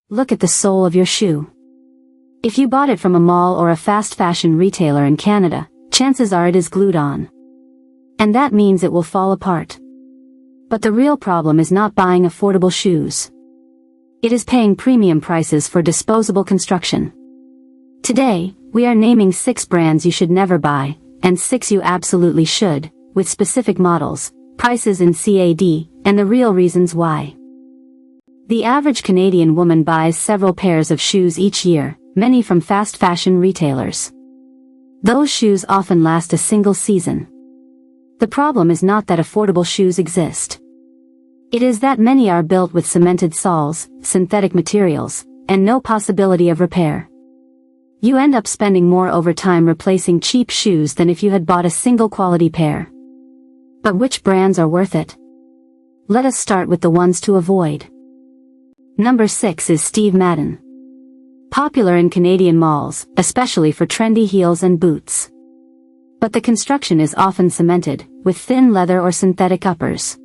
Look at the sole of your shoe. If you bought it from a mall or a fast fashion retailer in Canada, chances are it is glued on. And that means it will fall apart. But the real problem is not buying affordable shoes. It is paying premium prices for disposable construction. Today, we are naming 6 brands you should never buy, and 6 you absolutely should, with specific models, prices in CAD, and the real reasons why. The average Canadian woman buys several pairs of shoes each year, many from fast fashion retailers. Those shoes often last a single season. The problem is not that affordable shoes exist. It is that many are built with cemented soles, synthetic materials, and no possibility of repair. You end up spending more over time replacing cheap shoes than if you had bought a single quality pair. But which brands are worth it? Let us start with the ones to avoid. Number 6 is Steve Madden. Popular in Canadian malls, especially for trendy heels and boots. But the construction is often cemented, with thin leather or synthetic uppers.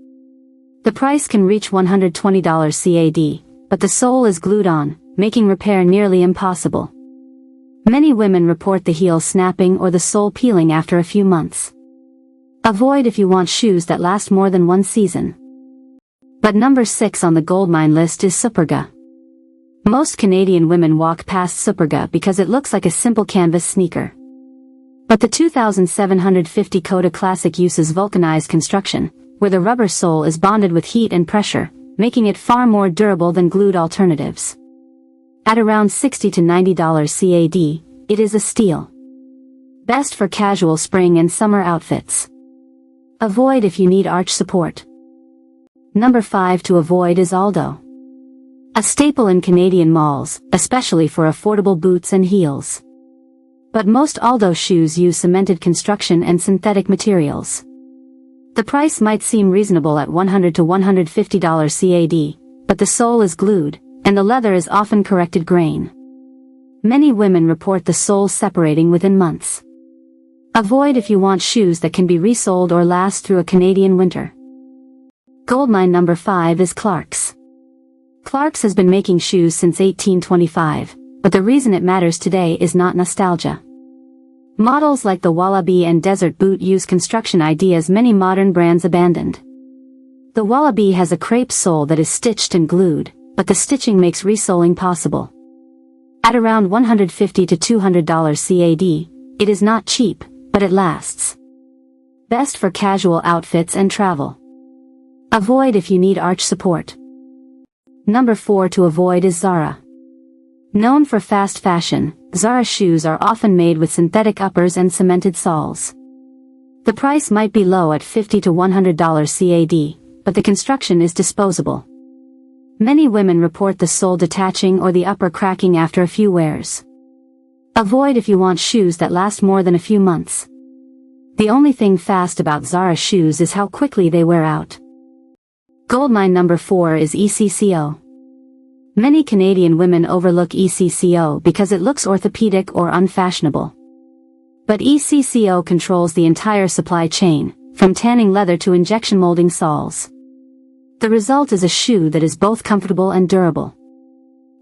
The price can reach $120 CAD, but the sole is glued on, making repair nearly impossible. Many women report the heel snapping or the sole peeling after a few months. Avoid if you want shoes that last more than one season. But number 6 on the goldmine list is Superga. Most Canadian women walk past Superga because it looks like a simple canvas sneaker. But the 2750 Coda Classic uses vulcanized construction, where the rubber sole is bonded with heat and pressure, making it far more durable than glued alternatives. At around $60 to $90 CAD, it is a steal. Best for casual spring and summer outfits. Avoid if you need arch support. Number 5 to avoid is Aldo. A staple in Canadian malls, especially for affordable boots and heels. But most Aldo shoes use cemented construction and synthetic materials. The price might seem reasonable at $100 to $150 CAD, but the sole is glued, and the leather is often corrected grain. Many women report the sole separating within months. Avoid if you want shoes that can be resoled or last through a Canadian winter. Goldmine number 5 is Clarks. Clarks has been making shoes since 1825, but the reason it matters today is not nostalgia. Models like the Wallaby and Desert Boot use construction ideas many modern brands abandoned. The Wallaby has a crepe sole that is stitched and glued, but the stitching makes resoling possible. At around $150 to $200 CAD, it is not cheap, but it lasts. Best for casual outfits and travel. Avoid if you need arch support. Number 4 to avoid is Zara. Known for fast fashion, Zara shoes are often made with synthetic uppers and cemented soles. The price might be low at $50 to $100 CAD, but the construction is disposable. Many women report the sole detaching or the upper cracking after a few wears. Avoid if you want shoes that last more than a few months. The only thing fast about Zara shoes is how quickly they wear out. Goldmine number 4 is ECCO. Many Canadian women overlook ECCO because it looks orthopedic or unfashionable. But ECCO controls the entire supply chain, from tanning leather to injection molding soles. The result is a shoe that is both comfortable and durable.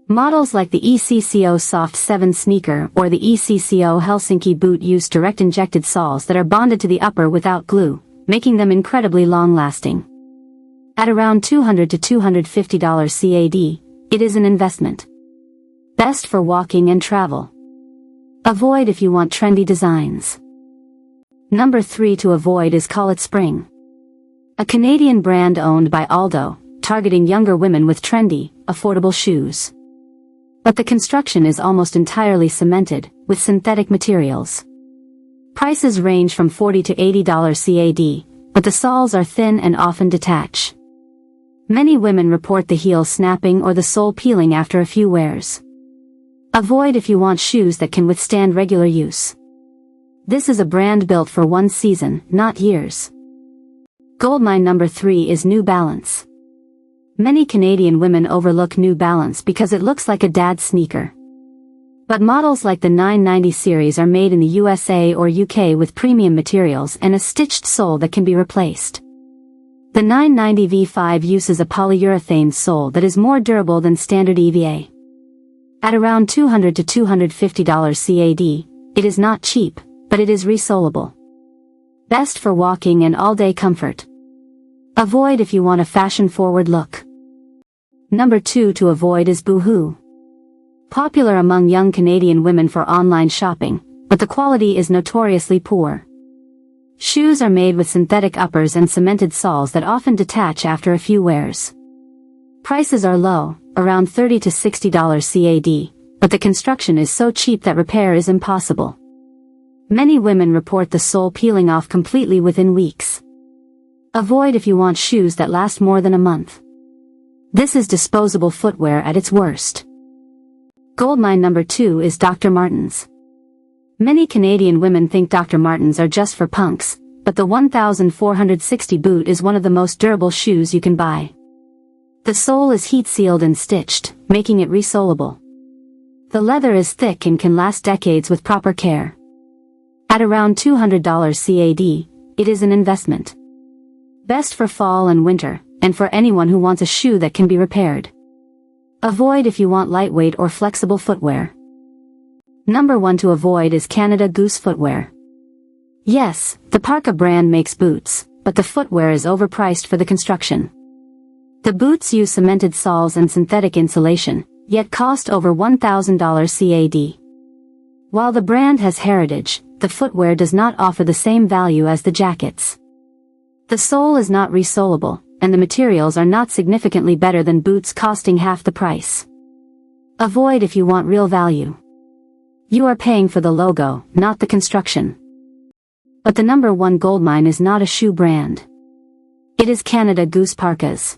Models like the ECCO Soft 7 sneaker or the ECCO Helsinki boot use direct injected soles that are bonded to the upper without glue, making them incredibly long-lasting. At around $200 to $250 CAD, it is an investment. Best for walking and travel. Avoid if you want trendy designs. Number 3 to avoid is Call It Spring. A Canadian brand owned by Aldo, targeting younger women with trendy, affordable shoes. But the construction is almost entirely cemented, with synthetic materials. Prices range from $40 to $80 CAD, but the soles are thin and often detach. Many women report the heel snapping or the sole peeling after a few wears. Avoid if you want shoes that can withstand regular use. This is a brand built for one season, not years. Goldmine number 3 is New Balance. Many Canadian women overlook New Balance because it looks like a dad sneaker. But models like the 990 series are made in the USA or UK with premium materials and a stitched sole that can be replaced. The 990 V5 uses a polyurethane sole that is more durable than standard EVA. At around $200 to $250 CAD, it is not cheap, but it is resolable. Best for walking and all-day comfort. Avoid if you want a fashion-forward look. Number 2 to avoid is Boohoo. Popular among young Canadian women for online shopping, but the quality is notoriously poor. Shoes are made with synthetic uppers and cemented soles that often detach after a few wears. Prices are low, around $30 to $60 CAD, but the construction is so cheap that repair is impossible. Many women report the sole peeling off completely within weeks. Avoid if you want shoes that last more than a month. This is disposable footwear at its worst. Goldmine number 2 is Dr. Martens. Many Canadian women think Dr. Martens are just for punks, but the 1460 boot is one of the most durable shoes you can buy. The sole is heat-sealed and stitched, making it resolable. The leather is thick and can last decades with proper care. At around $200 CAD, it is an investment. Best for fall and winter, and for anyone who wants a shoe that can be repaired. Avoid if you want lightweight or flexible footwear. Number 1 to avoid is Canada Goose footwear. Yes, the Parka brand makes boots, but the footwear is overpriced for the construction. The boots use cemented soles and synthetic insulation, yet cost over $1,000 CAD. While the brand has heritage, the footwear does not offer the same value as the jackets. The sole is not resolable, and the materials are not significantly better than boots costing half the price. Avoid if you want real value. You are paying for the logo, not the construction. But the number 1 goldmine is not a shoe brand. It is Canada Goose parkas.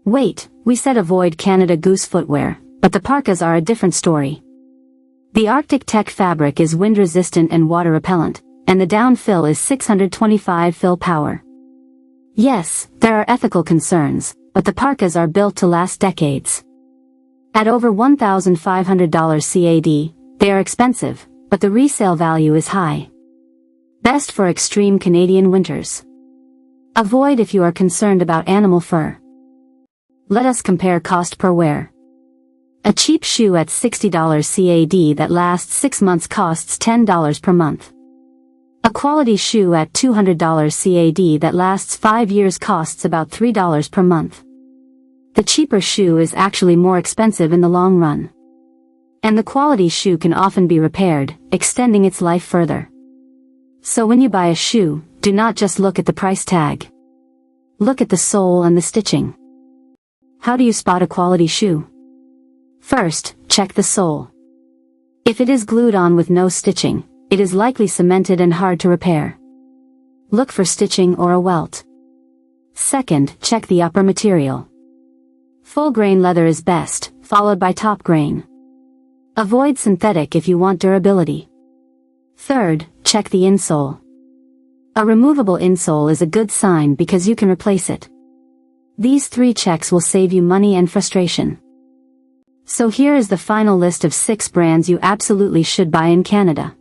Wait, we said avoid Canada Goose footwear, but the parkas are a different story. The Arctic Tech fabric is wind-resistant and water-repellent, and the down fill is 625 fill power. Yes, there are ethical concerns, but the parkas are built to last decades. At over $1,500 CAD, they are expensive, but the resale value is high. Best for extreme Canadian winters. Avoid if you are concerned about animal fur. Let us compare cost per wear. A cheap shoe at $60 CAD that lasts 6 months costs $10 per month. A quality shoe at $200 CAD that lasts 5 years costs about $3 per month. The cheaper shoe is actually more expensive in the long run. And the quality shoe can often be repaired, extending its life further. So when you buy a shoe, do not just look at the price tag. Look at the sole and the stitching. How do you spot a quality shoe? First, check the sole. If it is glued on with no stitching, it is likely cemented and hard to repair. Look for stitching or a welt. Second, check the upper material. Full grain leather is best, followed by top grain. Avoid synthetic if you want durability. Third, check the insole. A removable insole is a good sign because you can replace it. These 3 checks will save you money and frustration. So here is the final list of 6 brands you absolutely should buy in Canada.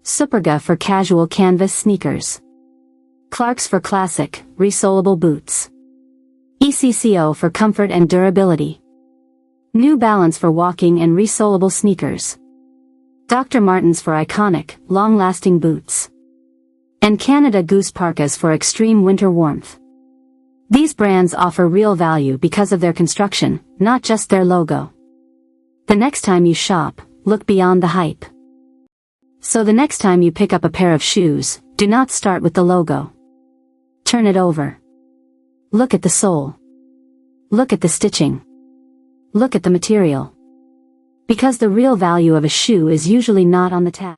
Superga for casual canvas sneakers. Clarks for classic, resolable boots. ECCO for comfort and durability. New Balance for walking and resolable sneakers. Dr. Martens for iconic, long-lasting boots. And Canada Goose parkas for extreme winter warmth. These brands offer real value because of their construction, not just their logo. The next time you shop, look beyond the hype. So the next time you pick up a pair of shoes, do not start with the logo. Turn it over. Look at the sole. Look at the stitching. Look at the material. Because the real value of a shoe is usually not on the tag.